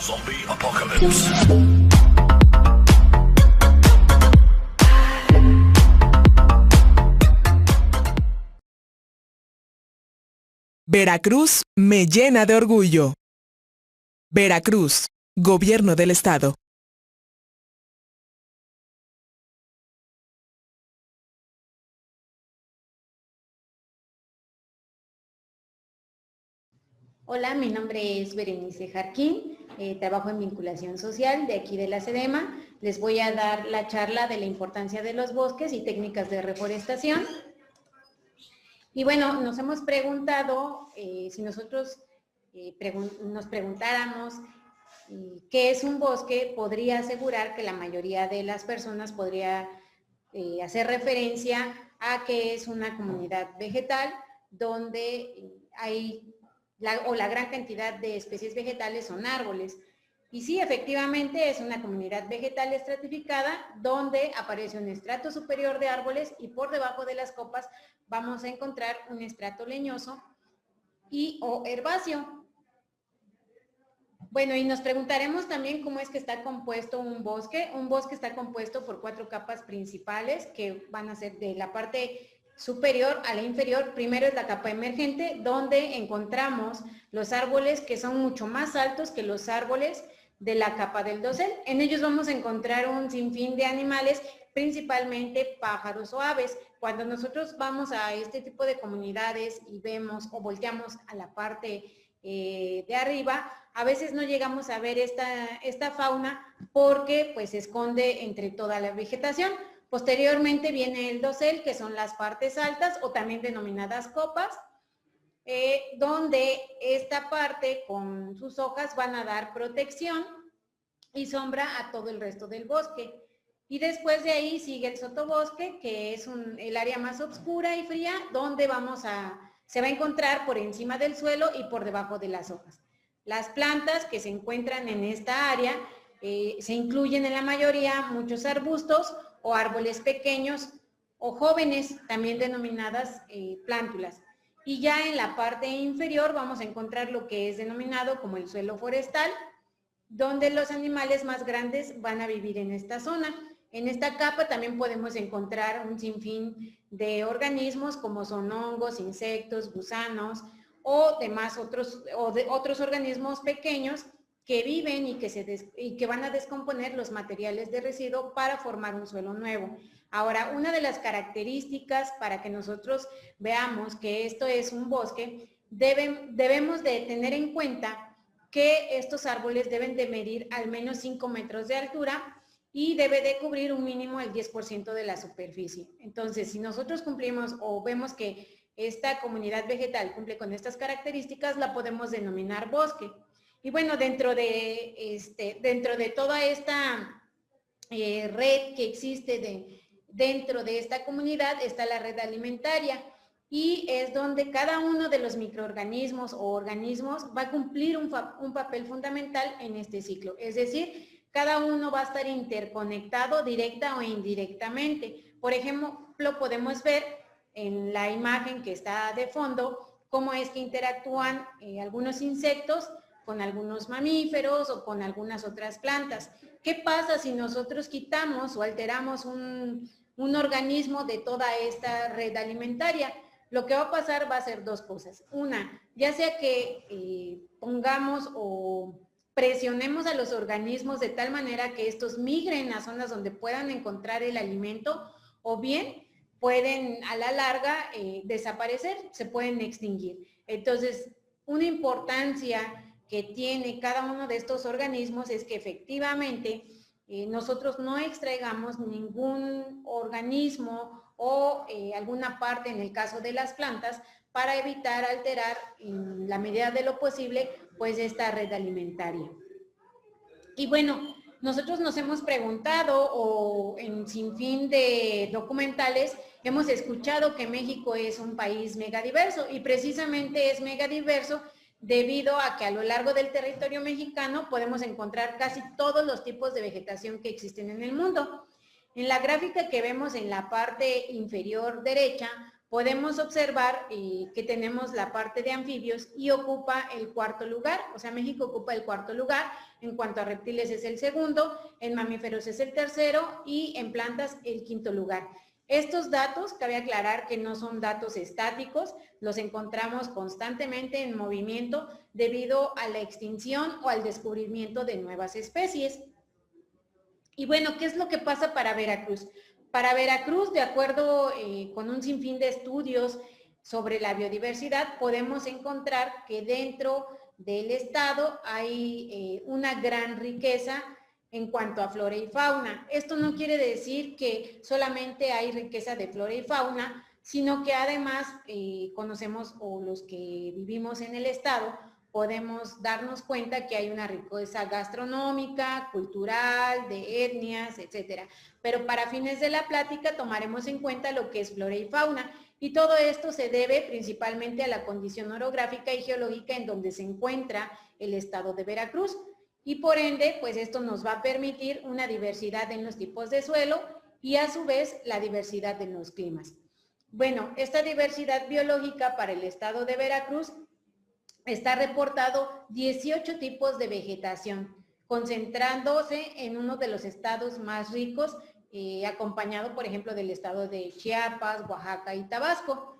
Zombie Apocalypse. Veracruz me llena de orgullo. Veracruz, Gobierno del Estado. Hola, mi nombre es Berenice Jarquín, trabajo en vinculación social de aquí de la SEDEMA. Les voy a dar la charla de la importancia de los bosques y técnicas de reforestación. Y bueno, nos hemos preguntado, si nosotros nos preguntáramos qué es un bosque, podría asegurar que la mayoría de las personas podría hacer referencia a que es una comunidad vegetal donde hay la gran cantidad de especies vegetales son árboles. Y sí, efectivamente es una comunidad vegetal estratificada donde aparece un estrato superior de árboles y por debajo de las copas vamos a encontrar un estrato leñoso o herbáceo. Bueno, y nos preguntaremos también cómo es que está compuesto un bosque. Un bosque está compuesto por 4 capas principales que van a ser de la parte superior a la inferior. Primero es la capa emergente, donde encontramos los árboles que son mucho más altos que los árboles de la capa del dosel. En ellos vamos a encontrar un sinfín de animales, principalmente pájaros o aves. Cuando nosotros vamos a este tipo de comunidades y vemos o volteamos a la parte de arriba, a veces no llegamos a ver esta fauna porque pues se esconde entre toda la vegetación. Posteriormente viene el dosel, que son las partes altas o también denominadas copas, donde esta parte con sus hojas van a dar protección y sombra a todo el resto del bosque. Y después de ahí sigue el sotobosque, que es el área más oscura y fría, donde se va a encontrar por encima del suelo y por debajo de las hojas. Las plantas que se encuentran en esta área se incluyen en la mayoría muchos arbustos o árboles pequeños o jóvenes, también denominadas plántulas. Y ya en la parte inferior vamos a encontrar lo que es denominado como el suelo forestal, donde los animales más grandes van a vivir en esta zona. En esta capa también podemos encontrar un sinfín de organismos como son hongos, insectos, gusanos o demás otros organismos pequeños que viven y que van a descomponer los materiales de residuo para formar un suelo nuevo. Ahora, una de las características para que nosotros veamos que esto es un bosque, debemos de tener en cuenta que estos árboles deben de medir al menos 5 metros de altura y debe de cubrir un mínimo el 10% de la superficie. Entonces, si nosotros cumplimos o vemos que esta comunidad vegetal cumple con estas características, la podemos denominar bosque. Y bueno, dentro de toda esta red que existe dentro de esta comunidad está la red alimentaria, y es donde cada uno de los microorganismos o organismos va a cumplir un papel fundamental en este ciclo. Es decir, cada uno va a estar interconectado directa o indirectamente. Por ejemplo, podemos ver en la imagen que está de fondo cómo es que interactúan algunos insectos con algunos mamíferos o con algunas otras plantas. ¿Qué pasa si nosotros quitamos o alteramos un organismo de toda esta red alimentaria? Lo que va a pasar va a ser 2 cosas. Una, ya sea que pongamos o presionemos a los organismos de tal manera que estos migren a zonas donde puedan encontrar el alimento, o bien pueden a la larga desaparecer, se pueden extinguir. Entonces, una importancia que tiene cada uno de estos organismos es que efectivamente nosotros no extraigamos ningún organismo o alguna parte, en el caso de las plantas, para evitar alterar en la medida de lo posible pues esta red alimentaria. Y bueno, nosotros nos hemos preguntado, o en sinfín de documentales hemos escuchado que México es un país megadiverso, y precisamente es megadiverso debido a que a lo largo del territorio mexicano podemos encontrar casi todos los tipos de vegetación que existen en el mundo. En la gráfica que vemos en la parte inferior derecha podemos observar que tenemos la parte de anfibios y ocupa el cuarto lugar, o sea, México ocupa el cuarto lugar, en cuanto a reptiles es el segundo, en mamíferos es el tercero y en plantas el quinto lugar. Estos datos, cabe aclarar que no son datos estáticos, los encontramos constantemente en movimiento debido a la extinción o al descubrimiento de nuevas especies. Y bueno, ¿qué es lo que pasa para Veracruz? Para Veracruz, de acuerdo con un sinfín de estudios sobre la biodiversidad, podemos encontrar que dentro del estado hay una gran riqueza en cuanto a flora y fauna. Esto no quiere decir que solamente hay riqueza de flora y fauna, sino que además conocemos, o los que vivimos en el estado, podemos darnos cuenta que hay una riqueza gastronómica, cultural, de etnias, etcétera. Pero para fines de la plática tomaremos en cuenta lo que es flora y fauna, y todo esto se debe principalmente a la condición orográfica y geológica en donde se encuentra el estado de Veracruz, y por ende, pues esto nos va a permitir una diversidad en los tipos de suelo y a su vez la diversidad en los climas. Bueno, esta diversidad biológica para el estado de Veracruz está reportado 18 tipos de vegetación, concentrándose en uno de los estados más ricos, acompañado, por ejemplo, del estado de Chiapas, Oaxaca y Tabasco.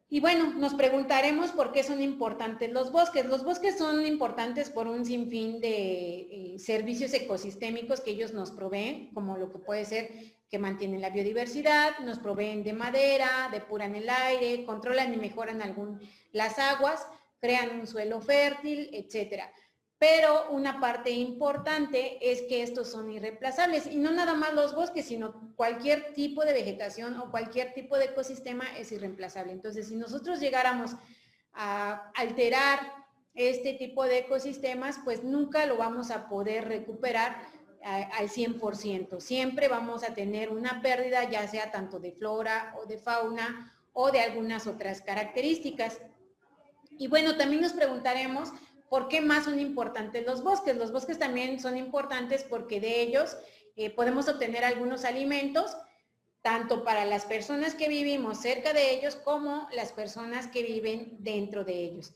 Y bueno, nos preguntaremos por qué son importantes los bosques. Los bosques son importantes por un sinfín de servicios ecosistémicos que ellos nos proveen, como lo que puede ser que mantienen la biodiversidad, nos proveen de madera, depuran el aire, controlan y mejoran las aguas, crean un suelo fértil, etcétera. Pero una parte importante es que estos son irreemplazables, y no nada más los bosques, sino cualquier tipo de vegetación o cualquier tipo de ecosistema es irreemplazable. Entonces, si nosotros llegáramos a alterar este tipo de ecosistemas, pues nunca lo vamos a poder recuperar al 100%. Siempre vamos a tener una pérdida, ya sea tanto de flora o de fauna o de algunas otras características. Y bueno, también nos preguntaremos ¿por qué más son importantes los bosques? Los bosques también son importantes porque de ellos podemos obtener algunos alimentos, tanto para las personas que vivimos cerca de ellos como las personas que viven dentro de ellos.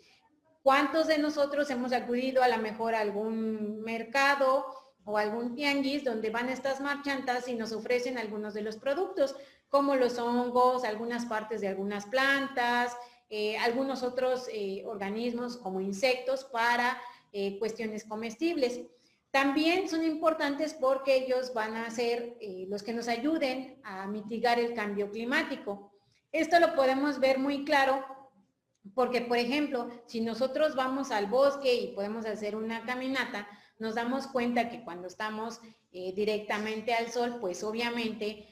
¿Cuántos de nosotros hemos acudido a lo mejor a algún mercado o algún tianguis donde van estas marchantas y nos ofrecen algunos de los productos, como los hongos, algunas partes de algunas plantas, algunos otros organismos como insectos para cuestiones comestibles? También son importantes porque ellos van a ser los que nos ayuden a mitigar el cambio climático. Esto lo podemos ver muy claro porque, por ejemplo, si nosotros vamos al bosque y podemos hacer una caminata, nos damos cuenta que cuando estamos directamente al sol, pues obviamente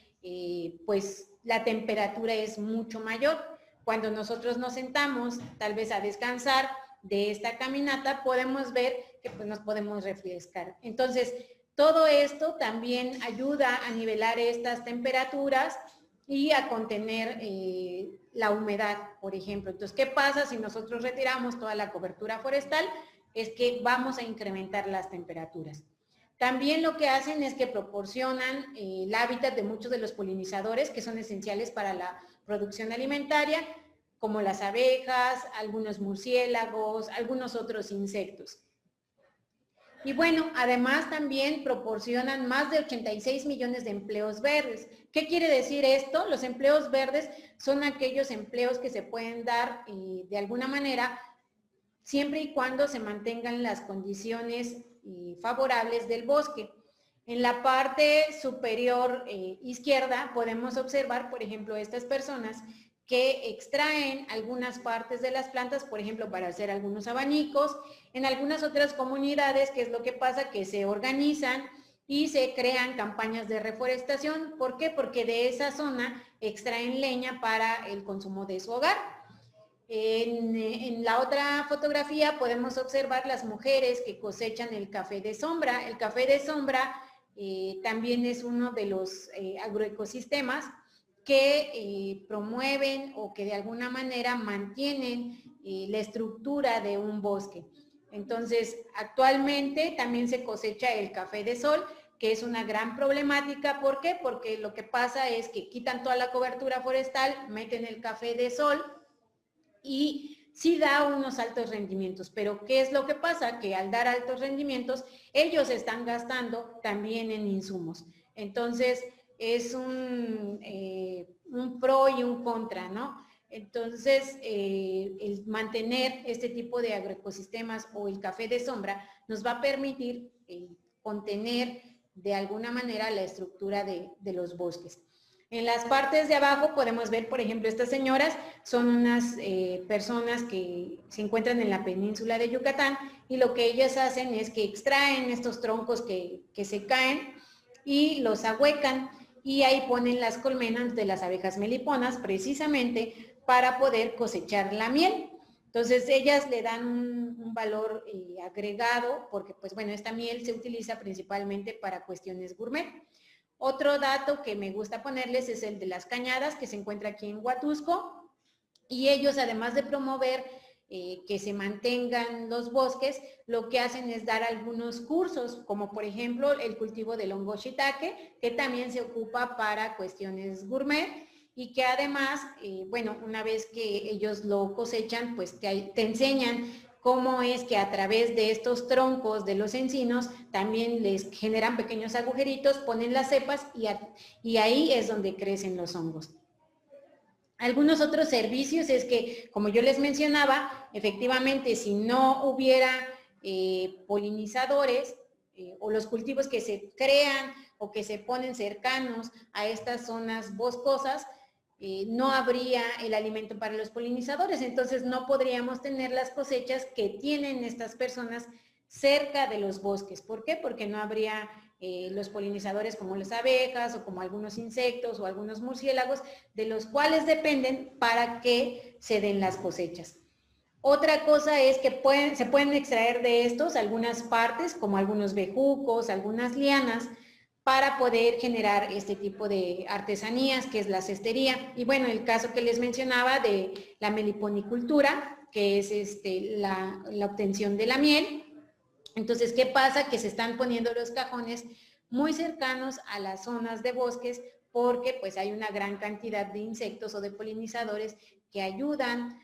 pues la temperatura es mucho mayor. Cuando nosotros nos sentamos tal vez a descansar de esta caminata, podemos ver que pues, nos podemos refrescar. Entonces, todo esto también ayuda a nivelar estas temperaturas y a contener la humedad, por ejemplo. Entonces, ¿qué pasa si nosotros retiramos toda la cobertura forestal? Es que vamos a incrementar las temperaturas. También lo que hacen es que proporcionan el hábitat de muchos de los polinizadores que son esenciales para la producción alimentaria, como las abejas, algunos murciélagos, algunos otros insectos. Y bueno, además también proporcionan más de 86 millones de empleos verdes. ¿Qué quiere decir esto? Los empleos verdes son aquellos empleos que se pueden dar de alguna manera siempre y cuando se mantengan las condiciones favorables del bosque. En la parte superior izquierda podemos observar, por ejemplo, estas personas que extraen algunas partes de las plantas, por ejemplo, para hacer algunos abanicos. En algunas otras comunidades, ¿qué es lo que pasa? Que se organizan y se crean campañas de reforestación. ¿Por qué? Porque de esa zona extraen leña para el consumo de su hogar. En la otra fotografía podemos observar las mujeres que cosechan el café de sombra. El café de sombra también es uno de los agroecosistemas que promueven o que de alguna manera mantienen la estructura de un bosque. Entonces, actualmente también se cosecha el café de sol, que es una gran problemática. ¿Por qué? Porque lo que pasa es que quitan toda la cobertura forestal, meten el café de sol y sí da unos altos rendimientos, pero ¿qué es lo que pasa? Que al dar altos rendimientos, ellos están gastando también en insumos. Entonces, es un pro y un contra, ¿no? Entonces, el mantener este tipo de agroecosistemas o el café de sombra nos va a permitir contener de alguna manera la estructura de los bosques. En las partes de abajo podemos ver, por ejemplo, estas señoras son unas personas que se encuentran en la península de Yucatán y lo que ellas hacen es que extraen estos troncos que se caen y los ahuecan y ahí ponen las colmenas de las abejas meliponas precisamente para poder cosechar la miel. Entonces ellas le dan un valor agregado porque pues bueno, esta miel se utiliza principalmente para cuestiones gourmet. Otro dato que me gusta ponerles es el de las cañadas, que se encuentra aquí en Huatusco, y ellos, además de promover que se mantengan los bosques, lo que hacen es dar algunos cursos, como por ejemplo el cultivo del hongo shiitake, que también se ocupa para cuestiones gourmet, y que además, bueno, una vez que ellos lo cosechan, pues te enseñan cómo es que a través de estos troncos de los encinos también les generan pequeños agujeritos, ponen las cepas y ahí es donde crecen los hongos. Algunos otros servicios es que, como yo les mencionaba, efectivamente, si no hubiera polinizadores o los cultivos que se crean o que se ponen cercanos a estas zonas boscosas, no habría el alimento para los polinizadores, entonces no podríamos tener las cosechas que tienen estas personas cerca de los bosques. ¿Por qué? Porque no habría los polinizadores como las abejas o como algunos insectos o algunos murciélagos de los cuales dependen para que se den las cosechas. Otra cosa es que se pueden extraer de estos algunas partes como algunos bejucos, algunas lianas, para poder generar este tipo de artesanías que es la cestería. Y bueno, el caso que les mencionaba de la meliponicultura, que es la obtención de la miel. Entonces, ¿qué pasa? Que se están poniendo los cajones muy cercanos a las zonas de bosques porque pues hay una gran cantidad de insectos o de polinizadores que ayudan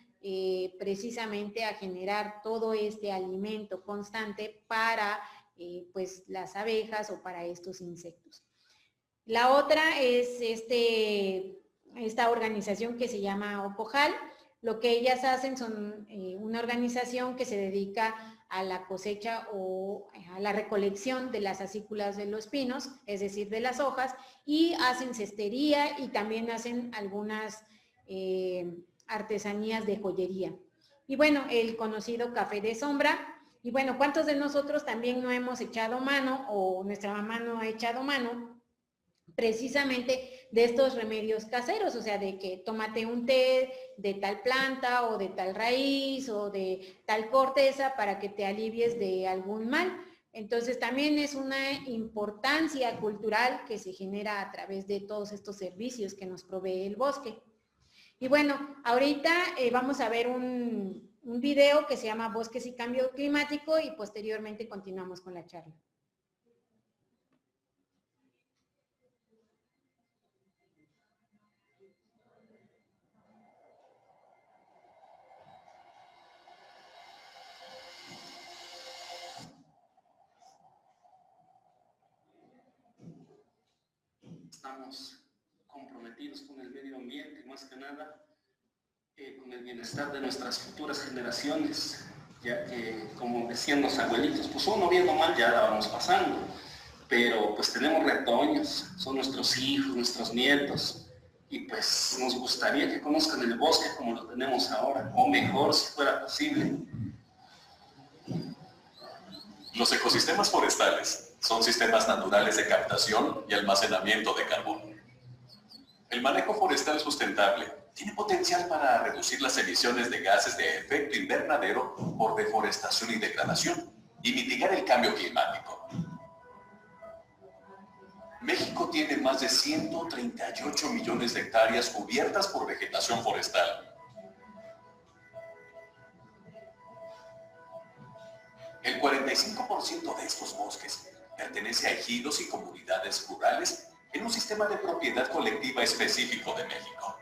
precisamente a generar todo este alimento constante para pues las abejas o para estos insectos. La otra es esta organización que se llama Opojal. Lo que ellas hacen son una organización que se dedica a la cosecha o a la recolección de las acículas de los pinos, es decir, de las hojas, y hacen cestería y también hacen algunas artesanías de joyería. Y bueno, el conocido café de sombra. Y bueno, ¿cuántos de nosotros también no hemos echado mano o nuestra mamá no ha echado mano precisamente de estos remedios caseros? O sea, de que tómate un té de tal planta o de tal raíz o de tal corteza para que te alivies de algún mal. Entonces también es una importancia cultural que se genera a través de todos estos servicios que nos provee el bosque. Y bueno, ahorita vamos a ver un video que se llama Bosques y Cambio Climático y posteriormente continuamos con la charla. Estamos comprometidos con el medio ambiente y más que nada con el bienestar de nuestras futuras generaciones, ya que, como decían los abuelitos, pues uno viendo mal ya la vamos pasando, pero pues tenemos retoños, son nuestros hijos, nuestros nietos, y pues nos gustaría que conozcan el bosque como lo tenemos ahora, o mejor si fuera posible. Los ecosistemas forestales son sistemas naturales de captación y almacenamiento de carbono. El manejo forestal sustentable tiene potencial para reducir las emisiones de gases de efecto invernadero por deforestación y degradación y mitigar el cambio climático. México tiene más de 138 millones de hectáreas cubiertas por vegetación forestal. El 45% de estos bosques Pertenece a ejidos y comunidades rurales en un sistema de propiedad colectiva específico de México.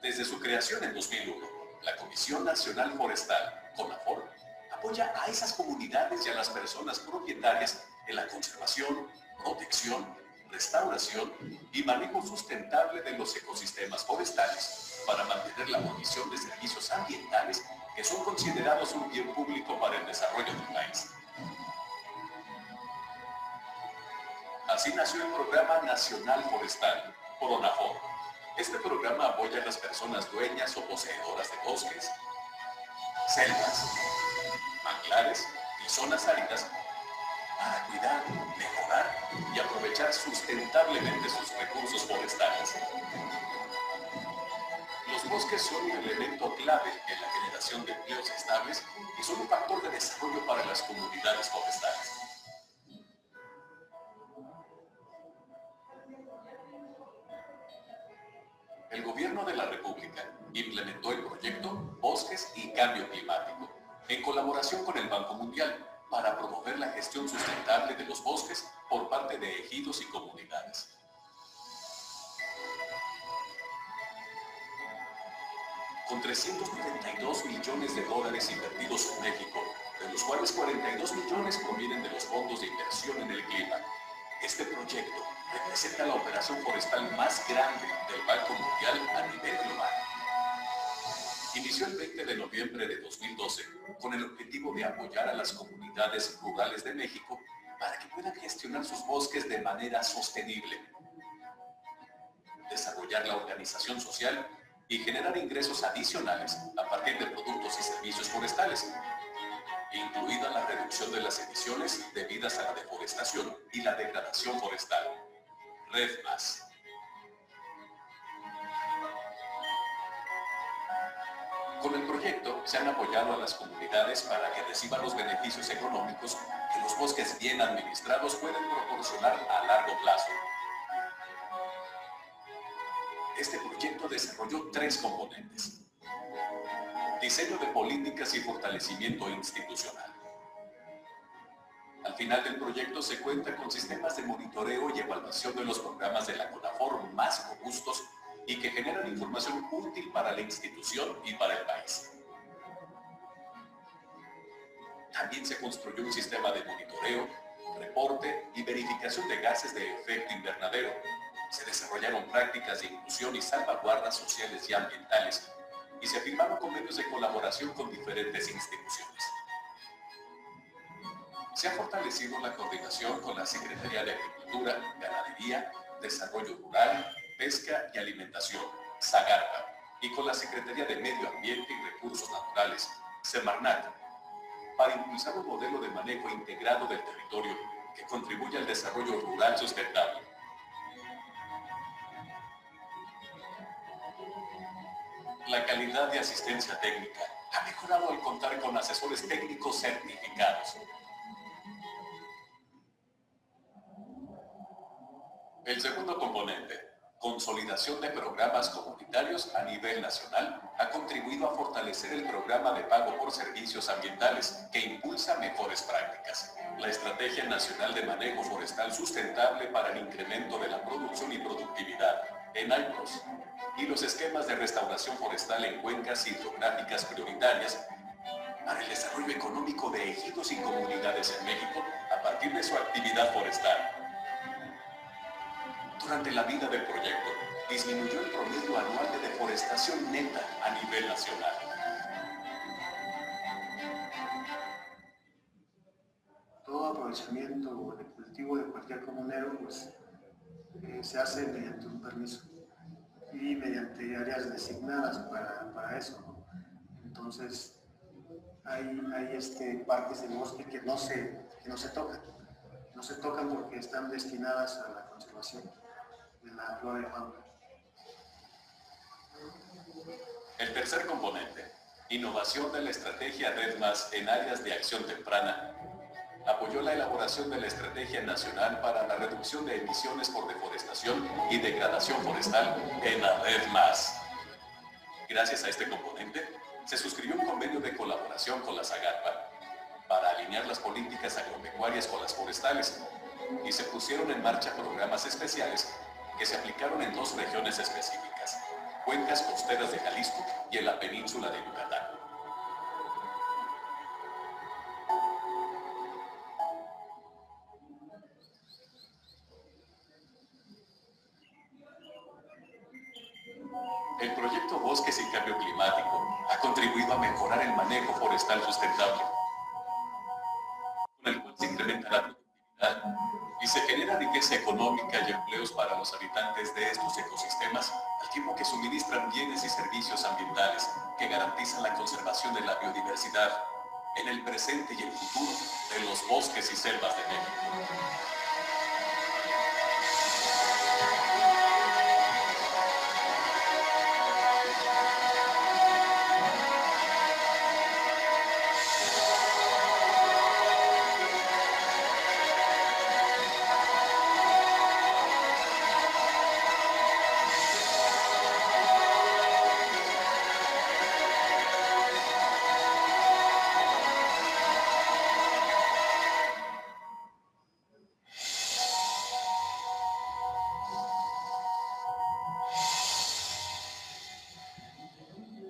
Desde su creación en 2001, la Comisión Nacional Forestal, CONAFOR, apoya a esas comunidades y a las personas propietarias en la conservación, protección, restauración y manejo sustentable de los ecosistemas forestales para mantener la provisión de servicios ambientales que son considerados un bien público para el desarrollo del país. Así nació el Programa Nacional Forestal, CONAFOR. Este programa apoya a las personas dueñas o poseedoras de bosques, selvas, manglares y zonas áridas para cuidar, mejorar y aprovechar sustentablemente sus recursos forestales. Los bosques son un elemento clave en la generación de empleos estables y son un factor de desarrollo para las comunidades forestales. El Gobierno de la República implementó el proyecto Bosques y Cambio Climático, en colaboración con el Banco Mundial, para promover la gestión sustentable de los bosques por parte de ejidos y comunidades. Con 392 millones de dólares invertidos en México, de los cuales 42 millones provienen de los fondos de inversión en el clima, este proyecto representa la operación forestal más grande del Banco Mundial a nivel global. Inició el 20 de noviembre de 2012 con el objetivo de apoyar a las comunidades rurales de México para que puedan gestionar sus bosques de manera sostenible, desarrollar la organización social y generar ingresos adicionales a partir de productos y servicios forestales, incluida la reducción de las emisiones debidas a la deforestación y la degradación forestal. Red Más. Con el proyecto se han apoyado a las comunidades para que reciban los beneficios económicos que los bosques bien administrados pueden proporcionar a largo plazo. Este proyecto desarrolló 3 componentes. Diseño de políticas y fortalecimiento institucional. Al final del proyecto se cuenta con sistemas de monitoreo y evaluación de los programas de la CONAFOR más robustos y que generan información útil para la institución y para el país. También se construyó un sistema de monitoreo, reporte y verificación de gases de efecto invernadero. Se desarrollaron prácticas de inclusión y salvaguardas sociales y ambientales, y se firmaron convenios de colaboración con diferentes instituciones. Se ha fortalecido la coordinación con la Secretaría de Agricultura, Ganadería, Desarrollo Rural, Pesca y Alimentación, SAGARPA, y con la Secretaría de Medio Ambiente y Recursos Naturales, SEMARNAT, para impulsar un modelo de manejo integrado del territorio que contribuya al desarrollo rural sustentable. La calidad de asistencia técnica ha mejorado al contar con asesores técnicos certificados. El segundo componente, consolidación de programas comunitarios a nivel nacional, ha contribuido a fortalecer el programa de pago por servicios ambientales, que impulsa mejores prácticas. La Estrategia Nacional de Manejo Forestal Sustentable para el Incremento de la Producción y Productividad, ENAIPROS, y los esquemas de restauración forestal en cuencas hidrográficas prioritarias para el desarrollo económico de ejidos y comunidades en México a partir de su actividad forestal. Durante la vida del proyecto, disminuyó el promedio anual de deforestación neta a nivel nacional. Todo aprovechamiento de cultivo de cualquier comunero pues, se hace mediante un permiso y mediante áreas designadas para eso, ¿no? Entonces, hay partes del bosque que no se tocan. No se tocan porque están destinadas a la conservación de la flora y fauna. El tercer componente, innovación de la estrategia Red Más en áreas de acción temprana, apoyó la elaboración de la Estrategia Nacional para la Reducción de Emisiones por Deforestación y Degradación Forestal en la Red Más. Gracias a este componente, se suscribió un convenio de colaboración con la SAGARPA para alinear las políticas agropecuarias con las forestales, y se pusieron en marcha programas especiales que se aplicaron en 2 regiones específicas, cuencas costeras de Jalisco y en la península de Yucatán. El proyecto Bosques y Cambio Climático ha contribuido a mejorar el manejo forestal sustentable, con el cual se incrementa la productividad y se genera riqueza económica y empleos para los habitantes de estos ecosistemas, al tiempo que suministran bienes y servicios ambientales que garantizan la conservación de la biodiversidad en el presente y el futuro de los bosques y selvas de México.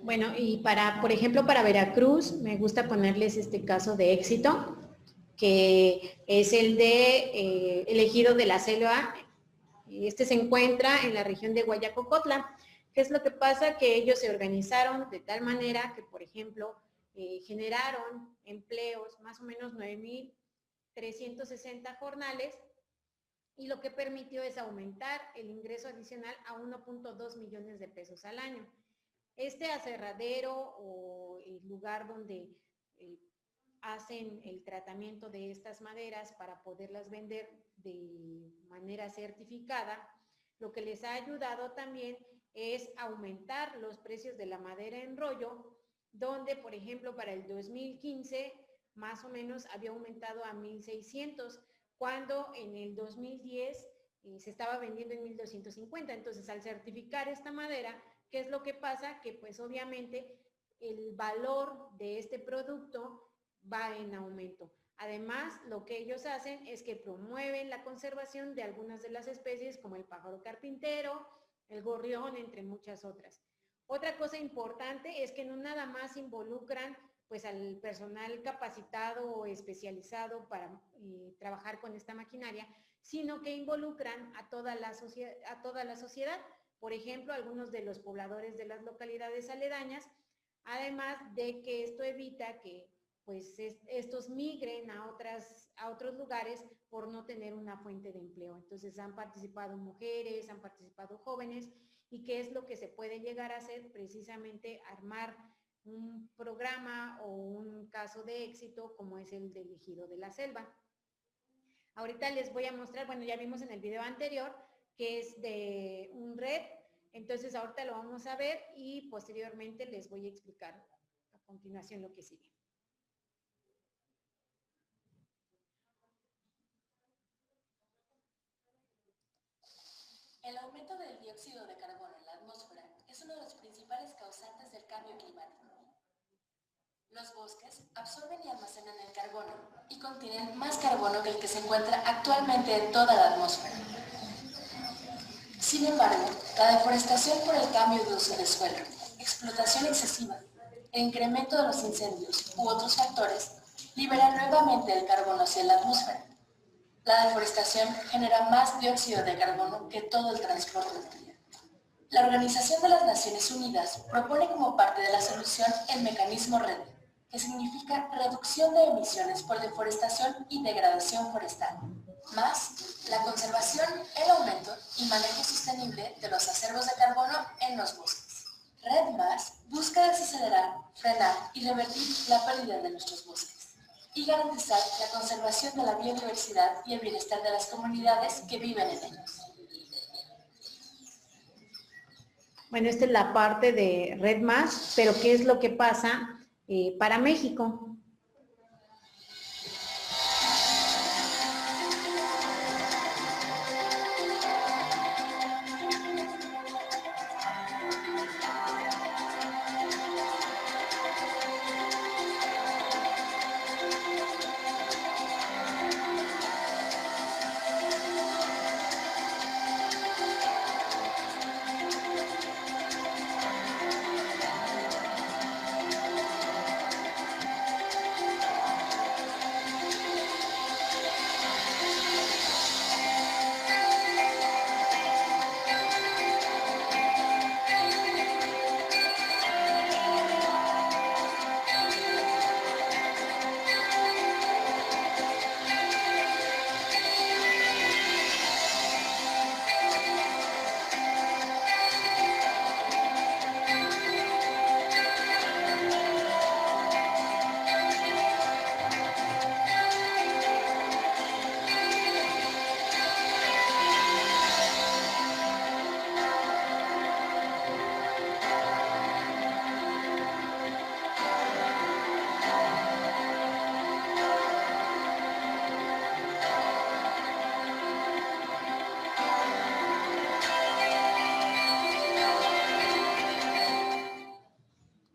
Bueno, y por ejemplo, para Veracruz, me gusta ponerles este caso de éxito, que es el de el ejido de la selva. Este se encuentra en la región de Guayacocotla. ¿Qué es lo que pasa? Que ellos se organizaron de tal manera que, por ejemplo, generaron empleos, más o menos 9,360 jornales, y lo que permitió es aumentar el ingreso adicional a 1.2 millones de pesos al año. Este aserradero o el lugar donde hacen el tratamiento de estas maderas para poderlas vender de manera certificada, lo que les ha ayudado también es aumentar los precios de la madera en rollo, donde, por ejemplo, para el 2015 más o menos había aumentado a 1,600, cuando en el 2010 se estaba vendiendo en 1,250. Entonces, al certificar esta madera, ¿qué es lo que pasa? Que pues obviamente el valor de este producto va en aumento. Además, lo que ellos hacen es que promueven la conservación de algunas de las especies como el pájaro carpintero, el gorrión, entre muchas otras. Otra cosa importante es que no nada más involucran pues al personal capacitado o especializado para trabajar con esta maquinaria, sino que involucran a toda la sociedad. Por ejemplo, algunos de los pobladores de las localidades aledañas, además de que esto evita que pues estos migren a otros lugares por no tener una fuente de empleo. Entonces han participado mujeres, han participado jóvenes, y qué es lo que se puede llegar a hacer, precisamente armar un programa o un caso de éxito como es el del ejido de la selva. Ahorita les voy a mostrar, bueno, ya vimos en el video anterior que es de un red, entonces ahorita lo vamos a ver y posteriormente les voy a explicar a continuación lo que sigue. El aumento del dióxido de carbono en la atmósfera es uno de los principales causantes del cambio climático. Los bosques absorben y almacenan el carbono y contienen más carbono que el que se encuentra actualmente en toda la atmósfera. Sin embargo, la deforestación por el cambio de uso de suelo, explotación excesiva, el incremento de los incendios u otros factores liberan nuevamente el carbono hacia la atmósfera. La deforestación genera más dióxido de carbono que todo el transporte mundial. La Organización de las Naciones Unidas propone como parte de la solución el mecanismo RED, que significa reducción de emisiones por deforestación y degradación forestal, más la conservación, el aumento y manejo sostenible de los acervos de carbono en los bosques. RED+ busca desacelerar, frenar y revertir la pérdida de nuestros bosques y garantizar la conservación de la biodiversidad y el bienestar de las comunidades que viven en ellos. Bueno, esta es la parte de RED+, pero ¿qué es lo que pasa para México?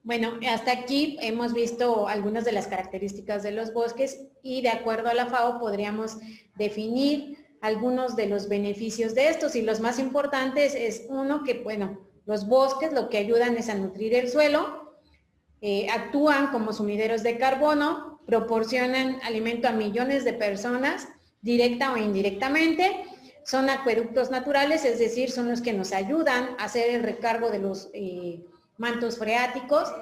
Bueno, hasta aquí hemos visto algunas de las características de los bosques y de acuerdo a la FAO podríamos definir algunos de los beneficios de estos y los más importantes es uno que, bueno, los bosques lo que ayudan es a nutrir el suelo, actúan como sumideros de carbono, proporcionan alimento a millones de personas, directa o indirectamente, son acueductos naturales, es decir, son los que nos ayudan a hacer el recargo de los mantos freáticos,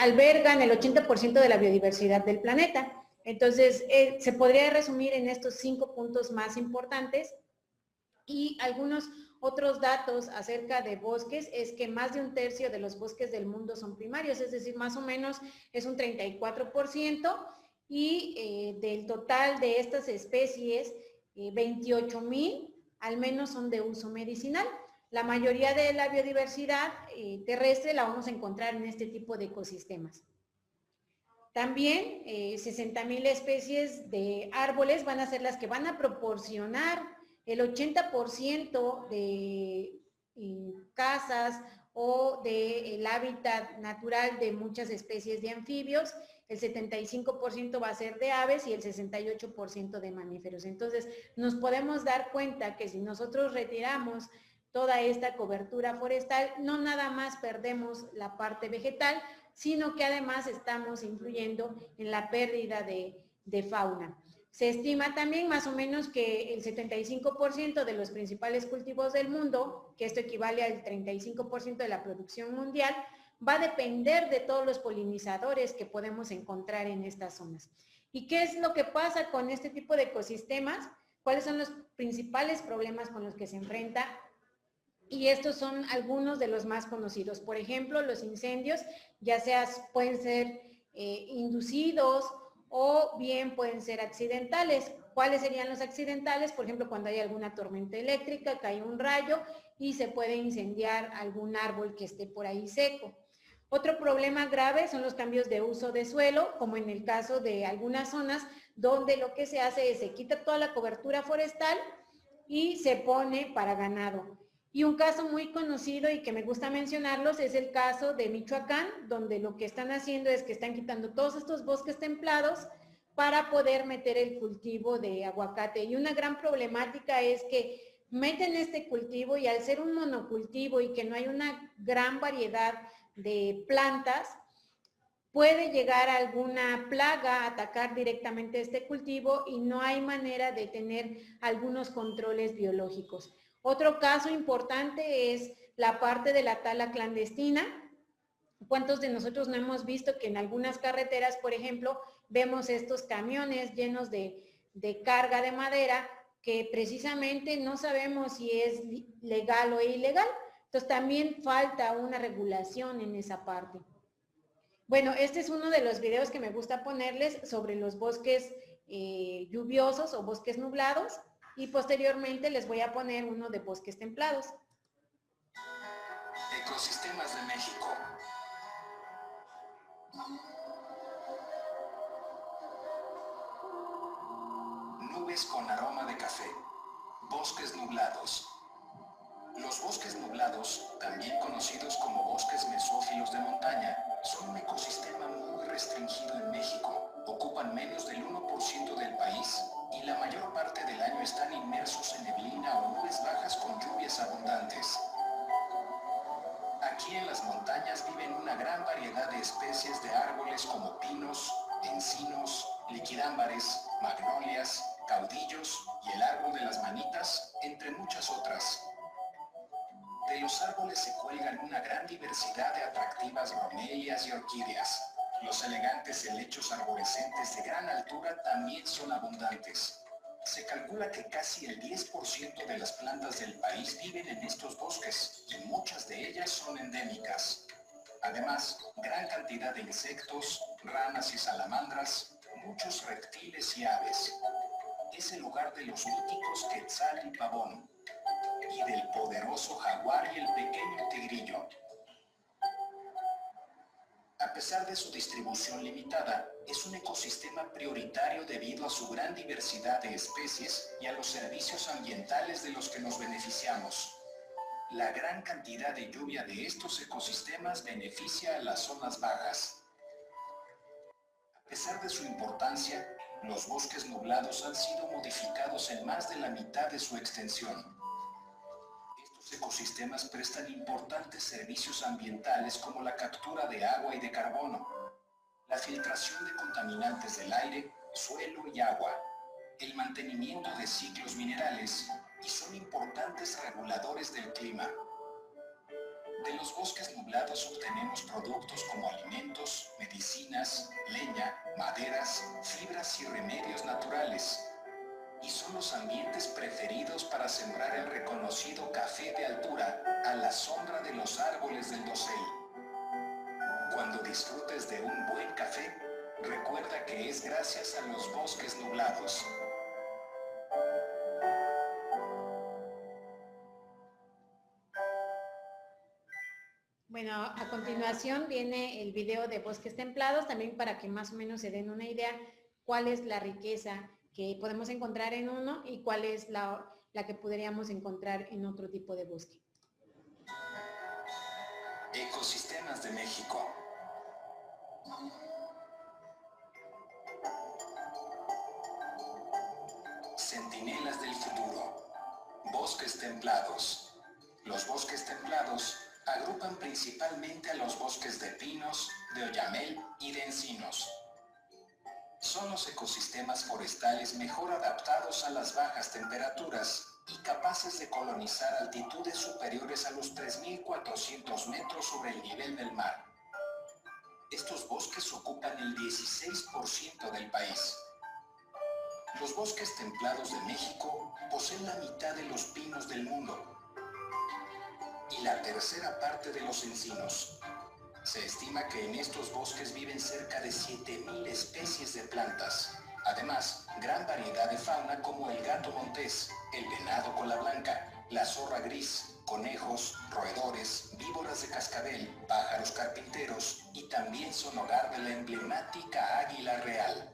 albergan el 80% de la biodiversidad del planeta. Entonces, se podría resumir en estos 5 puntos más importantes y algunos otros datos acerca de bosques es que más de 1/3 de los bosques del mundo son primarios, es decir, más o menos es un 34% y del total de estas especies, 28,000 al menos son de uso medicinal. La mayoría de la biodiversidad terrestre la vamos a encontrar en este tipo de ecosistemas. También 60,000 especies de árboles van a ser las que van a proporcionar el 80% de casas o del hábitat natural de muchas especies de anfibios, el 75% va a ser de aves y el 68% de mamíferos. Entonces, nos podemos dar cuenta que si nosotros retiramos toda esta cobertura forestal, no nada más perdemos la parte vegetal, sino que además estamos influyendo en la pérdida de fauna. Se estima también más o menos que el 75% de los principales cultivos del mundo, que esto equivale al 35% de la producción mundial, va a depender de todos los polinizadores que podemos encontrar en estas zonas. ¿Y qué es lo que pasa con este tipo de ecosistemas? ¿Cuáles son los principales problemas con los que se enfrenta? Y estos son algunos de los más conocidos. Por ejemplo, los incendios, ya sea pueden ser inducidos o bien pueden ser accidentales. ¿Cuáles serían los accidentales? Por ejemplo, cuando hay alguna tormenta eléctrica, cae un rayo y se puede incendiar algún árbol que esté por ahí seco. Otro problema grave son los cambios de uso de suelo, como en el caso de algunas zonas donde lo que se hace es se quita toda la cobertura forestal y se pone para ganado. Y un caso muy conocido y que me gusta mencionarlos es el caso de Michoacán, donde lo que están haciendo es que están quitando todos estos bosques templados para poder meter el cultivo de aguacate. Y una gran problemática es que meten este cultivo y al ser un monocultivo y que no hay una gran variedad de plantas, puede llegar alguna plaga a atacar directamente este cultivo y no hay manera de tener algunos controles biológicos. Otro caso importante es la parte de la tala clandestina. ¿Cuántos de nosotros no hemos visto que en algunas carreteras, por ejemplo, vemos estos camiones llenos de carga de madera que precisamente no sabemos si es legal o ilegal? Entonces también falta una regulación en esa parte. Bueno, este es uno de los videos que me gusta ponerles sobre los bosques lluviosos o bosques nublados. Y posteriormente les voy a poner uno de bosques templados. Ecosistemas de México. Nubes con aroma de café. Bosques nublados. Los bosques nublados, también conocidos como bosques mesófilos de montaña, son un ecosistema muy restringido en México. Ocupan menos del 1% del país y la mayor parte del año están inmersos en neblina o nubes bajas con lluvias abundantes. Aquí en las montañas viven una gran variedad de especies de árboles como pinos, encinos, liquidámbares, magnolias, caudillos y el árbol de las manitas, entre muchas otras. De los árboles se cuelgan una gran diversidad de atractivas bromelias y orquídeas. Los elegantes helechos arborescentes de gran altura también son abundantes. Se calcula que casi el 10% de las plantas del país viven en estos bosques y muchas de ellas son endémicas. Además, gran cantidad de insectos, ranas y salamandras, muchos reptiles y aves. Es el hogar de los míticos quetzal y pavón, y del poderoso jaguar y el pequeño tigrillo. A pesar de su distribución limitada, es un ecosistema prioritario debido a su gran diversidad de especies y a los servicios ambientales de los que nos beneficiamos. La gran cantidad de lluvia de estos ecosistemas beneficia a las zonas bajas. A pesar de su importancia, los bosques nublados han sido modificados en más de la mitad de su extensión. Estos ecosistemas prestan importantes servicios ambientales como la captura de agua y de carbono, la filtración de contaminantes del aire, suelo y agua, el mantenimiento de ciclos minerales y son importantes reguladores del clima. De los bosques nublados obtenemos productos como alimentos, medicinas, leña, maderas, fibras y remedios naturales. Y son los ambientes preferidos para sembrar el reconocido café de altura a la sombra de los árboles del dosel. Cuando disfrutes de un buen café, recuerda que es gracias a los bosques nublados. Bueno, a continuación viene el video de bosques templados, también para que más o menos se den una idea cuál es la riqueza que podemos encontrar en uno y cuál es la que podríamos encontrar en otro tipo de bosque. Ecosistemas de México. Centinelas del futuro. Bosques templados. Los bosques templados agrupan principalmente a los bosques de pinos, de oyamel y de encinos. Son los ecosistemas forestales mejor adaptados a las bajas temperaturas y capaces de colonizar altitudes superiores a los 3.400 metros sobre el nivel del mar. Estos bosques ocupan el 16% del país. Los bosques templados de México poseen la mitad de los pinos del mundo y la tercera parte de los encinos. Se estima que en estos bosques viven cerca de 7.000 especies de plantas. Además, gran variedad de fauna como el gato montés, el venado cola blanca, la zorra gris, conejos, roedores, víboras de cascabel, pájaros carpinteros y también son hogar de la emblemática águila real.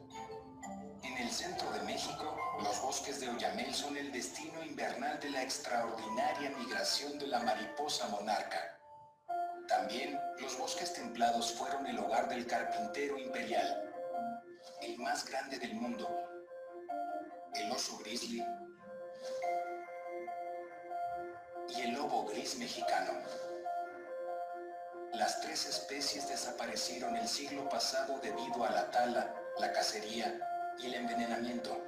En el centro de México, los bosques de oyamel son el destino invernal de la extraordinaria migración de la mariposa monarca. También, los bosques templados fueron el hogar del carpintero imperial, el más grande del mundo, el oso grizzly y el lobo gris mexicano. Las tres especies desaparecieron el siglo pasado debido a la tala, la cacería y el envenenamiento.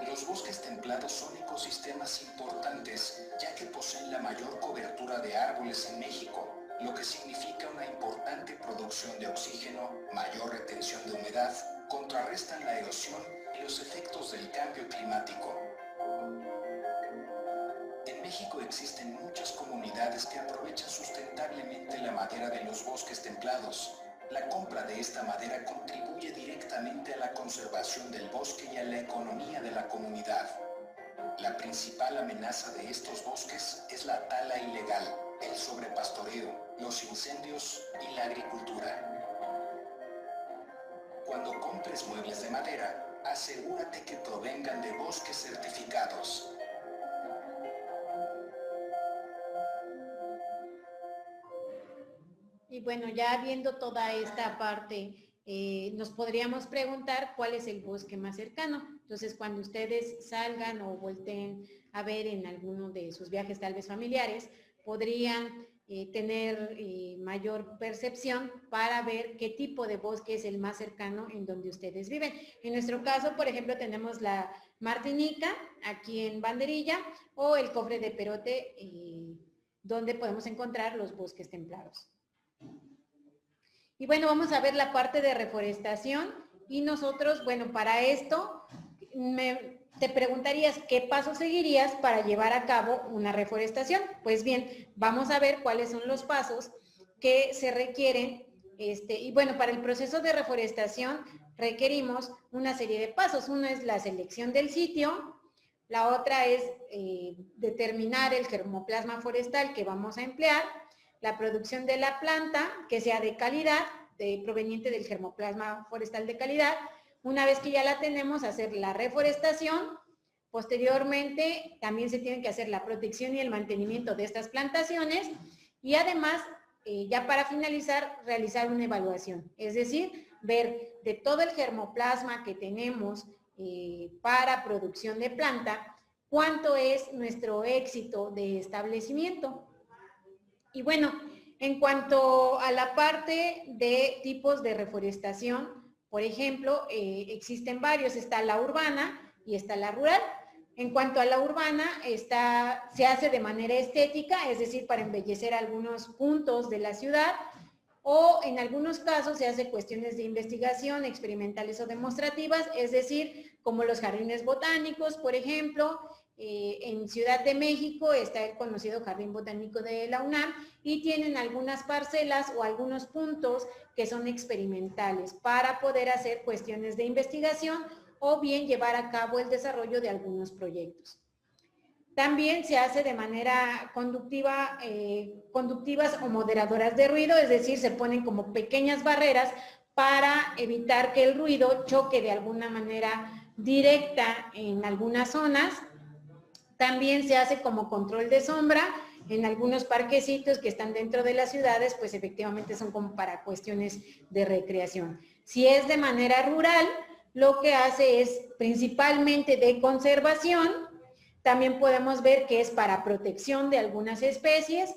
Los bosques templados son ecosistemas importantes, ya que poseen la mayor cobertura de árboles en México, lo que significa una importante producción de oxígeno, mayor retención de humedad, contrarrestan la erosión y los efectos del cambio climático. En México existen muchas comunidades que aprovechan sustentablemente la madera de los bosques templados. La compra de esta madera contribuye directamente a la conservación del bosque y a la economía de la comunidad. La principal amenaza de estos bosques es la tala ilegal, el sobrepastoreo, los incendios y la agricultura. Cuando compres muebles de madera, asegúrate que provengan de bosques certificados. Y bueno, ya viendo toda esta parte, nos podríamos preguntar cuál es el bosque más cercano. Entonces, cuando ustedes salgan o volteen a ver en alguno de sus viajes tal vez familiares, podrían tener mayor percepción para ver qué tipo de bosque es el más cercano en donde ustedes viven. En nuestro caso, por ejemplo, tenemos la Martinica, aquí en Banderilla, o el Cofre de Perote, donde podemos encontrar los bosques templados. Y bueno, vamos a ver la parte de reforestación y nosotros, bueno, para esto te preguntarías qué pasos seguirías para llevar a cabo una reforestación. Pues bien, vamos a ver cuáles son los pasos que se requieren. Y bueno, para el proceso de reforestación requerimos una serie de pasos. Uno es la selección del sitio, la otra es determinar el germoplasma forestal que vamos a emplear, la producción de la planta que sea de calidad, proveniente del germoplasma forestal de calidad. Una vez que ya la tenemos, hacer la reforestación Posteriormente, también se tiene que hacer la protección y el mantenimiento de estas plantaciones y además, ya para finalizar, realizar una evaluación, es decir, ver de todo el germoplasma que tenemos para producción de planta, cuánto es nuestro éxito de establecimiento. Y bueno, en cuanto a la parte de tipos de reforestación, por ejemplo, existen varios, está la urbana y está la rural. En cuanto a la urbana, se hace de manera estética, es decir, para embellecer algunos puntos de la ciudad, o en algunos casos se hace cuestiones de investigación, experimentales o demostrativas, es decir, como los jardines botánicos, por ejemplo. En Ciudad de México está el conocido Jardín Botánico de la UNAM y tienen algunas parcelas o algunos puntos que son experimentales para poder hacer cuestiones de investigación o bien llevar a cabo el desarrollo de algunos proyectos. También se hace de manera conductivas o moderadoras de ruido, es decir, se ponen como pequeñas barreras para evitar que el ruido choque de alguna manera directa en algunas zonas. También se hace como control de sombra en algunos parquecitos que están dentro de las ciudades, pues efectivamente son como para cuestiones de recreación. Si es de manera rural, lo que hace es principalmente de conservación. También podemos ver que es para protección de algunas especies,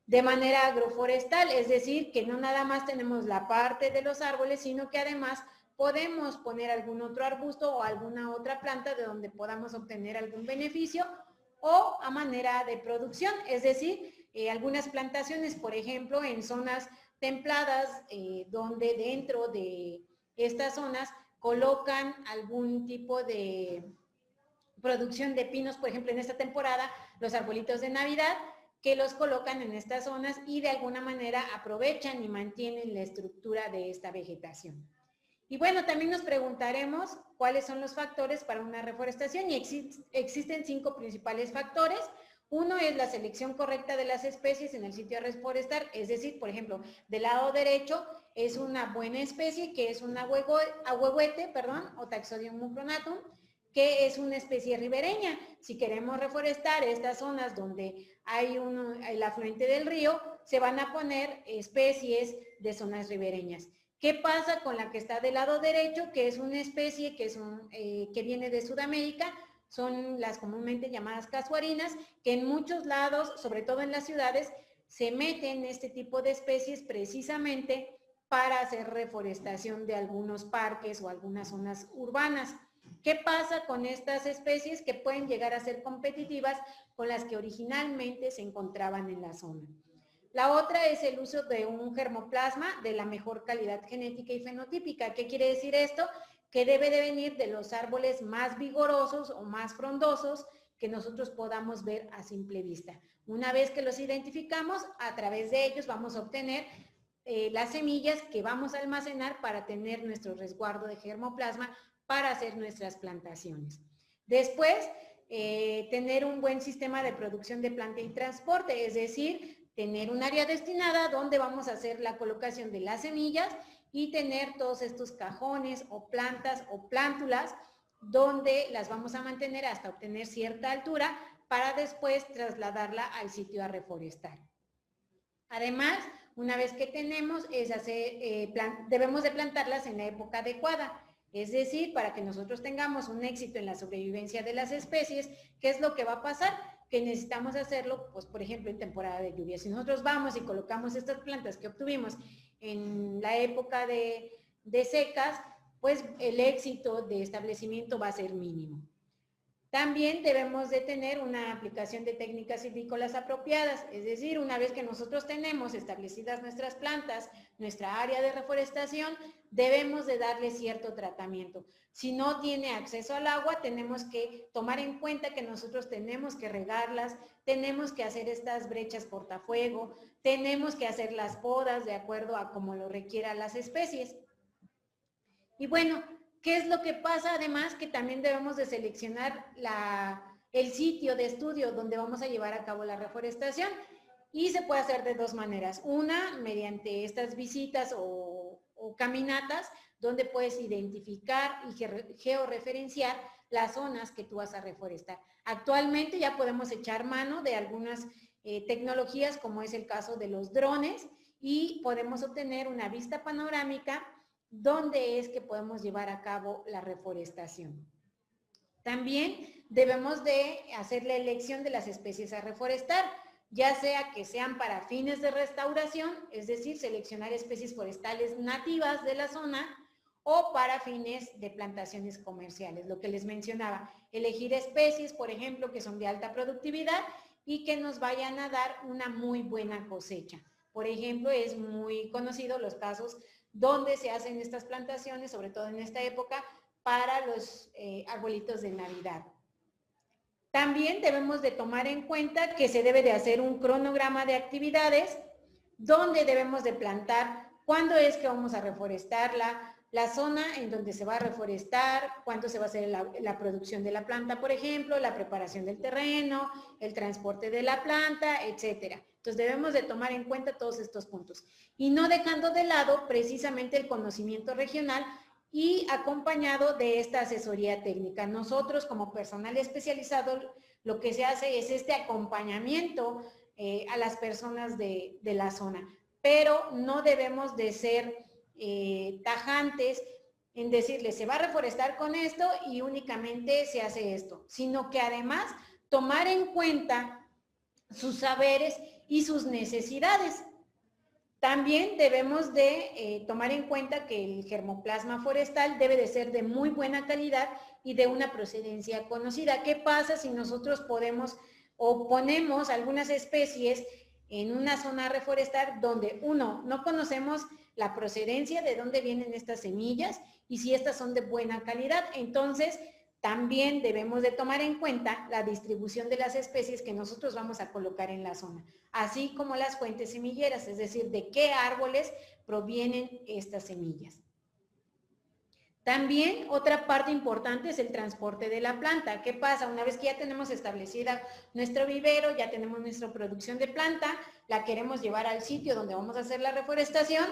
de manera agroforestal, es decir, que no nada más tenemos la parte de los árboles, sino que además podemos poner algún otro arbusto o alguna otra planta de donde podamos obtener algún beneficio o a manera de producción, es decir, algunas plantaciones, por ejemplo, en zonas templadas, donde dentro de estas zonas colocan algún tipo de producción de pinos, por ejemplo, en esta temporada, los arbolitos de Navidad, que los colocan en estas zonas y de alguna manera aprovechan y mantienen la estructura de esta vegetación. Y bueno, también nos preguntaremos cuáles son los factores para una reforestación y existen 5 principales factores. Uno es la selección correcta de las especies en el sitio a reforestar, es decir, por ejemplo, del lado derecho es una buena especie que es un ahuehuete, o Taxodium mucronatum, que es una especie ribereña. Si queremos reforestar estas zonas donde hay el afluente del río, se van a poner especies de zonas ribereñas. ¿Qué pasa con la que está del lado derecho? Que es una especie que viene de Sudamérica, son las comúnmente llamadas casuarinas, que en muchos lados, sobre todo en las ciudades, se meten este tipo de especies precisamente para hacer reforestación de algunos parques o algunas zonas urbanas. ¿Qué pasa con estas especies? Que pueden llegar a ser competitivas con las que originalmente se encontraban en la zona. La otra es el uso de un germoplasma de la mejor calidad genética y fenotípica. ¿Qué quiere decir esto? Que debe de venir de los árboles más vigorosos o más frondosos que nosotros podamos ver a simple vista. Una vez que los identificamos, a través de ellos vamos a obtener las semillas que vamos a almacenar para tener nuestro resguardo de germoplasma para hacer nuestras plantaciones. Después, tener un buen sistema de producción de planta y transporte, es decir, tener un área destinada donde vamos a hacer la colocación de las semillas y tener todos estos cajones o plantas o plántulas donde las vamos a mantener hasta obtener cierta altura para después trasladarla al sitio a reforestar. Además, una vez que tenemos, debemos de plantarlas en la época adecuada. Es decir, para que nosotros tengamos un éxito en la sobrevivencia de las especies, ¿qué es lo que va a pasar? Que necesitamos hacerlo, pues por ejemplo, en temporada de lluvia. Si nosotros vamos y colocamos estas plantas que obtuvimos en la época de secas, pues el éxito de establecimiento va a ser mínimo. También debemos de tener una aplicación de técnicas silvícolas apropiadas, es decir, una vez que nosotros tenemos establecidas nuestras plantas, nuestra área de reforestación, debemos de darle cierto tratamiento. Si no tiene acceso al agua, tenemos que tomar en cuenta que nosotros tenemos que regarlas, tenemos que hacer estas brechas cortafuego, tenemos que hacer las podas de acuerdo a como lo requieran las especies. Y bueno, ¿qué es lo que pasa? Además, que también debemos de seleccionar el sitio de estudio donde vamos a llevar a cabo la reforestación y se puede hacer de 2 maneras. Una, mediante estas visitas o o caminatas donde puedes identificar y georreferenciar las zonas que tú vas a reforestar. Actualmente ya podemos echar mano de algunas tecnologías, como es el caso de los drones, y podemos obtener una vista panorámica donde es que podemos llevar a cabo la reforestación. También debemos de hacer la elección de las especies a reforestar, ya sea que sean para fines de restauración, es decir, seleccionar especies forestales nativas de la zona, o para fines de plantaciones comerciales, lo que les mencionaba, elegir especies, por ejemplo, que son de alta productividad y que nos vayan a dar una muy buena cosecha. Por ejemplo, es muy conocido los casos donde se hacen estas plantaciones, sobre todo en esta época, para los arbolitos de Navidad. También debemos de tomar en cuenta que se debe de hacer un cronograma de actividades donde debemos de plantar cuándo es que vamos a reforestarla, la zona en donde se va a reforestar, cuánto se va a hacer la producción de la planta, por ejemplo, la preparación del terreno, el transporte de la planta, etcétera. Entonces debemos de tomar en cuenta todos estos puntos y no dejando de lado precisamente el conocimiento regional y acompañado de esta asesoría técnica. Nosotros como personal especializado lo que se hace es este acompañamiento a las personas de la zona, pero no debemos de ser tajantes en decirles se va a reforestar con esto y únicamente se hace esto, sino que además tomar en cuenta sus saberes y sus necesidades. También debemos de tomar en cuenta que el germoplasma forestal debe de ser de muy buena calidad y de una procedencia conocida. ¿Qué pasa si nosotros podemos o ponemos algunas especies en una zona a reforestar donde, uno, no conocemos la procedencia de dónde vienen estas semillas y si estas son de buena calidad? Entonces, también debemos de tomar en cuenta la distribución de las especies que nosotros vamos a colocar en la zona, así como las fuentes semilleras, es decir, de qué árboles provienen estas semillas. También otra parte importante es el transporte de la planta. ¿Qué pasa? Una vez que ya tenemos establecida nuestro vivero, ya tenemos nuestra producción de planta, la queremos llevar al sitio donde vamos a hacer la reforestación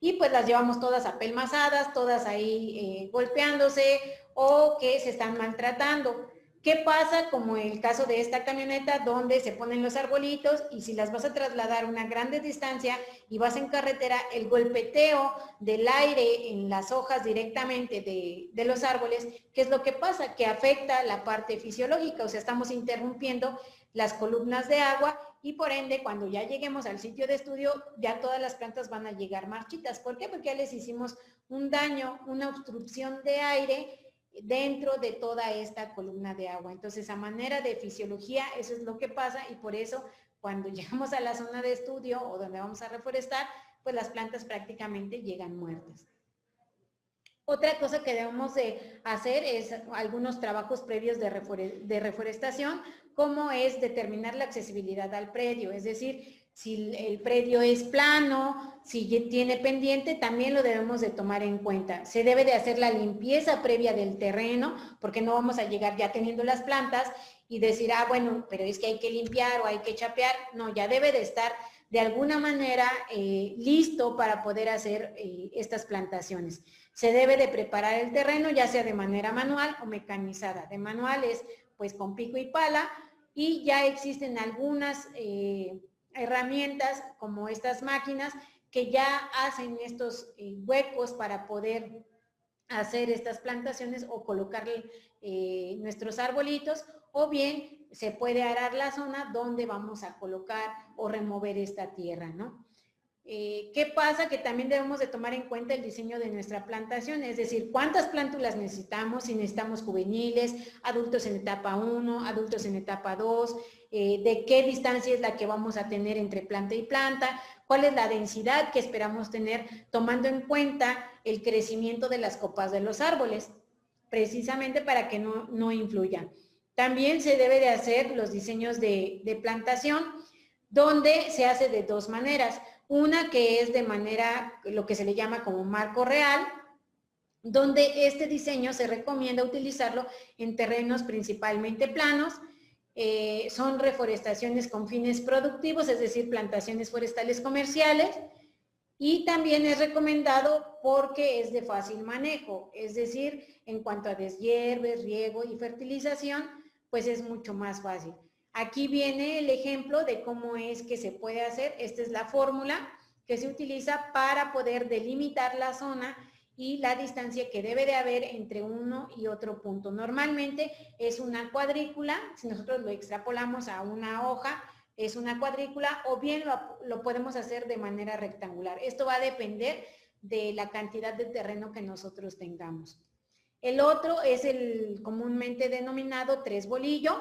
y pues las llevamos todas apelmazadas, todas ahí golpeándose o que se están maltratando. ¿Qué pasa? Como el caso de esta camioneta donde se ponen los arbolitos y si las vas a trasladar una grande distancia y vas en carretera, el golpeteo del aire en las hojas directamente de los árboles, ¿qué es lo que pasa? Que afecta la parte fisiológica, o sea, estamos interrumpiendo las columnas de agua y por ende cuando ya lleguemos al sitio de estudio ya todas las plantas van a llegar marchitas. ¿Por qué? Porque ya les hicimos un daño, una obstrucción de aire dentro de toda esta columna de agua. Entonces, a manera de fisiología, eso es lo que pasa y por eso cuando llegamos a la zona de estudio o donde vamos a reforestar, pues las plantas prácticamente llegan muertas. Otra cosa que debemos de hacer es algunos trabajos previos de reforestación, como es determinar la accesibilidad al predio, es decir, si el predio es plano, si tiene pendiente, también lo debemos de tomar en cuenta. Se debe de hacer la limpieza previa del terreno, porque no vamos a llegar ya teniendo las plantas y decir, ah, bueno, pero es que hay que limpiar o hay que chapear. No, ya debe de estar de alguna manera listo para poder hacer estas plantaciones. Se debe de preparar el terreno, ya sea de manera manual o mecanizada. De manual es pues con pico y pala y ya existen algunas herramientas como estas máquinas que ya hacen estos huecos para poder hacer estas plantaciones o colocarle nuestros arbolitos, o bien se puede arar la zona donde vamos a colocar o remover esta tierra, ¿no? ¿Qué pasa? Que también debemos de tomar en cuenta el diseño de nuestra plantación, es decir, cuántas plántulas necesitamos, si necesitamos juveniles, adultos en etapa 1, adultos en etapa 2, de qué distancia es la que vamos a tener entre planta y planta, cuál es la densidad que esperamos tener, tomando en cuenta el crecimiento de las copas de los árboles, precisamente para que no influyan. También se debe de hacer los diseños de plantación, donde se hace de dos maneras. Una que es de manera, lo que se le llama como marco real, donde este diseño se recomienda utilizarlo en terrenos principalmente planos. Son reforestaciones con fines productivos, es decir, plantaciones forestales comerciales, Y también es recomendado porque es de fácil manejo, es decir, en cuanto a deshierves, riego y fertilización, pues es mucho más fácil. Aquí viene el ejemplo de cómo es que se puede hacer. Esta es la fórmula que se utiliza para poder delimitar la zona y la distancia que debe de haber entre uno y otro punto. Normalmente es una cuadrícula, si nosotros lo extrapolamos a una hoja, es una cuadrícula, o bien lo podemos hacer de manera rectangular. Esto va a depender de la cantidad de terreno que nosotros tengamos. El otro es el comúnmente denominado tres bolillo,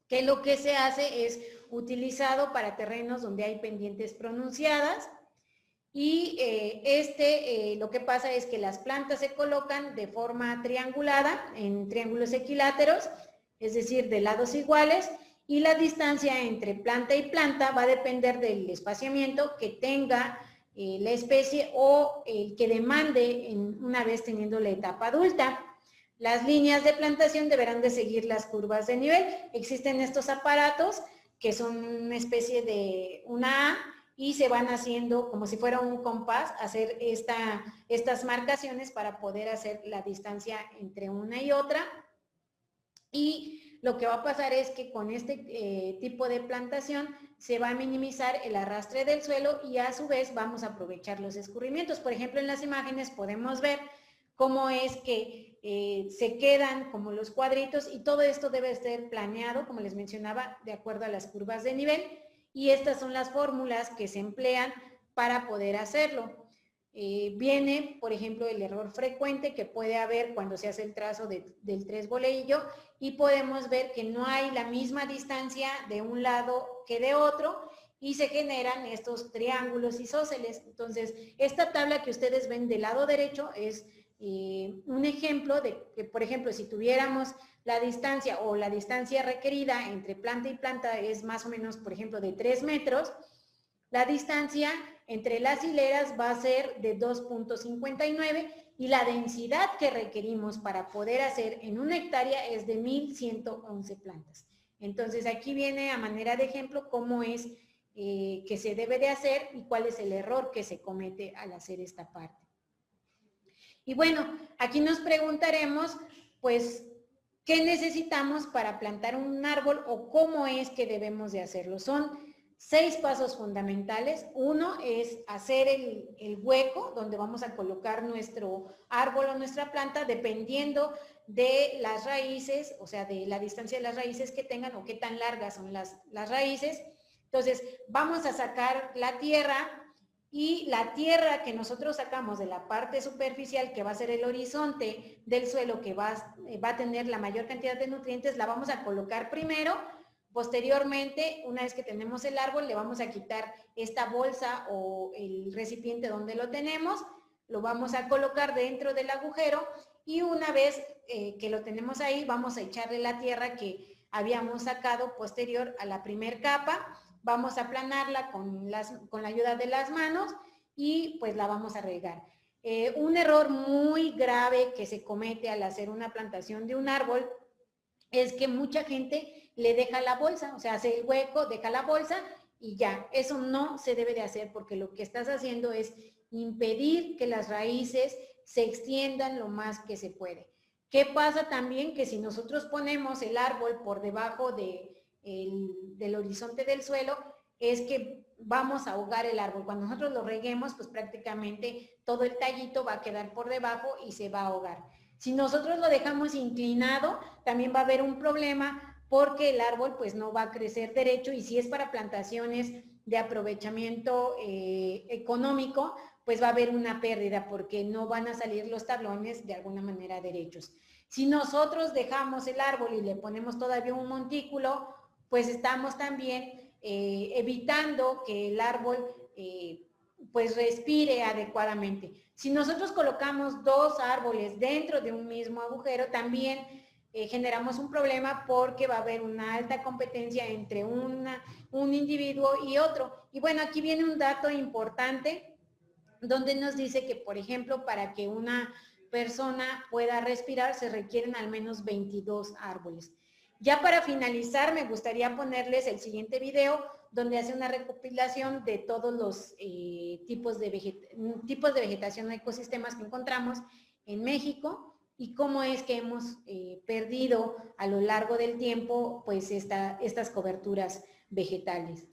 que lo que se hace es utilizado para terrenos donde hay pendientes pronunciadas, y lo que pasa es que las plantas se colocan de forma triangulada, en triángulos equiláteros, es decir, de lados iguales, y la distancia entre planta y planta va a depender del espaciamiento que tenga la especie o el que demande una vez teniendo la etapa adulta. Las líneas de plantación deberán de seguir las curvas de nivel. Existen estos aparatos que son una especie de una A y se van haciendo como si fuera un compás, hacer estas marcaciones para poder hacer la distancia entre una y otra. Y lo que va a pasar es que con este tipo de plantación se va a minimizar el arrastre del suelo y a su vez vamos a aprovechar los escurrimientos. Por ejemplo, en las imágenes podemos ver cómo es que se quedan como los cuadritos, y todo esto debe ser planeado, como les mencionaba, de acuerdo a las curvas de nivel, y estas son las fórmulas que se emplean para poder hacerlo. Viene, por ejemplo, el error frecuente que puede haber cuando se hace el trazo del tres bolillo, y podemos ver que no hay la misma distancia de un lado que de otro y se generan estos triángulos isósceles. Entonces, esta tabla que ustedes ven del lado derecho es un ejemplo de que, por ejemplo, si tuviéramos la distancia o la distancia requerida entre planta y planta es más o menos, por ejemplo, de 3 metros, la distancia entre las hileras va a ser de 2.59 y la densidad que requerimos para poder hacer en una hectárea es de 1111 plantas. Entonces aquí viene a manera de ejemplo cómo es que se debe de hacer y cuál es el error que se comete al hacer esta parte. Y bueno, aquí nos preguntaremos, pues, ¿qué necesitamos para plantar un árbol o cómo es que debemos de hacerlo? Son 6 pasos fundamentales. Uno es hacer el hueco donde vamos a colocar nuestro árbol o nuestra planta dependiendo de las raíces, o sea, de la distancia de las raíces que tengan o qué tan largas son las raíces. Entonces, vamos a sacar la tierra, y la tierra que nosotros sacamos de la parte superficial, que va a ser el horizonte del suelo, que va a tener la mayor cantidad de nutrientes, la vamos a colocar primero. Posteriormente, una vez que tenemos el árbol, le vamos a quitar esta bolsa o el recipiente donde lo tenemos, lo vamos a colocar dentro del agujero, y una vez que lo tenemos ahí, vamos a echarle la tierra que habíamos sacado posterior a la primer capa. Vamos a aplanarla con la ayuda de las manos y pues la vamos a regar. Un error muy grave que se comete al hacer una plantación de un árbol es que mucha gente le deja la bolsa, o sea, hace el hueco, deja la bolsa y ya. Eso no se debe de hacer, porque lo que estás haciendo es impedir que las raíces se extiendan lo más que se puede. ¿Qué pasa también? Que si nosotros ponemos el árbol por debajo del horizonte del suelo, es que vamos a ahogar el árbol. Cuando nosotros lo reguemos, pues prácticamente todo el tallito va a quedar por debajo y se va a ahogar. Si nosotros lo dejamos inclinado, también va a haber un problema, porque el árbol pues no va a crecer derecho, y si es para plantaciones de aprovechamiento económico, pues va a haber una pérdida porque no van a salir los tablones de alguna manera derechos. Si nosotros dejamos el árbol y le ponemos todavía un montículo, pues estamos también evitando que el árbol pues respire adecuadamente. Si nosotros colocamos 2 árboles dentro de un mismo agujero, también generamos un problema, porque va a haber una alta competencia entre un individuo y otro. Y bueno, aquí viene un dato importante donde nos dice que, por ejemplo, para que una persona pueda respirar se requieren al menos 22 árboles. Ya para finalizar, me gustaría ponerles el siguiente video donde hace una recopilación de todos los tipos de vegetación o ecosistemas que encontramos en México y cómo es que hemos perdido a lo largo del tiempo pues estas coberturas vegetales.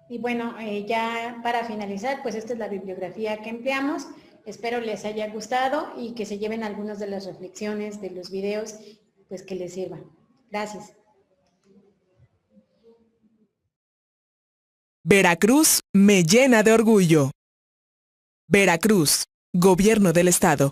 Y bueno, ya para finalizar, pues esta es la bibliografía que empleamos. Espero les haya gustado y que se lleven algunas de las reflexiones de los videos, pues que les sirvan. Gracias. Veracruz me llena de orgullo. Veracruz, Gobierno del Estado.